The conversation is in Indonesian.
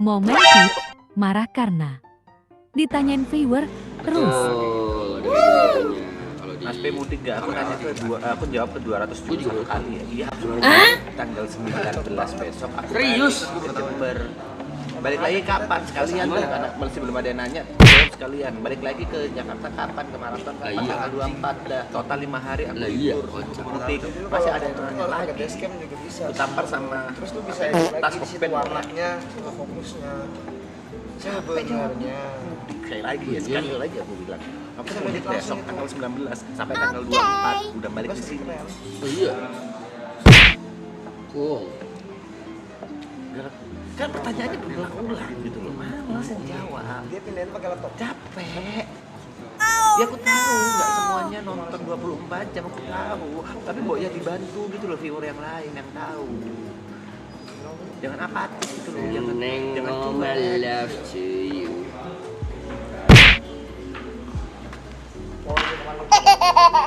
Momen Peach marah karena ditanyain viewer terus. Mas B mudik gak? Aku nanya aku jawab ke 271 kali ya. Iya, tanggal 19 besok. Aku Serius? September. Balik lagi kapan? Sekalian lah, karena masih belum ada yang nanya. Jawab sekalian. Balik lagi ke Jakarta kapan? Ke Marathon kapan? Iya. Tanggal 24 dah. Total 5 hari aku Lah iya, libur. Mudik. Masih ada yang nanya Kalau lagi. ke basecamp juga bisa. Aku tampar sama Terus lu bisa edit tas lagi di situ kokpen. warnanya, fokusnya. Sebenarnya Mudik sekali lagi ya, sekali lagi aku bilang. Aku Bisa mudik balik langsung besok itu. tanggal 19 sampai tanggal 24 udah balik ke sini. Oh iya. Cool. Kan pertanyaannya berulang-ulang gitu loh. Males yang jawab. dia pindahin pakai laptop. Capek. Ya aku tahu nggak semuanya nonton 24 jam, aku tahu. Tapi mbok ya dibantu gitu loh viewer yang lain yang tahu. Jangan apatis gitu loh. Jangan Sending all my cuek. love to you. Mau dia kemana?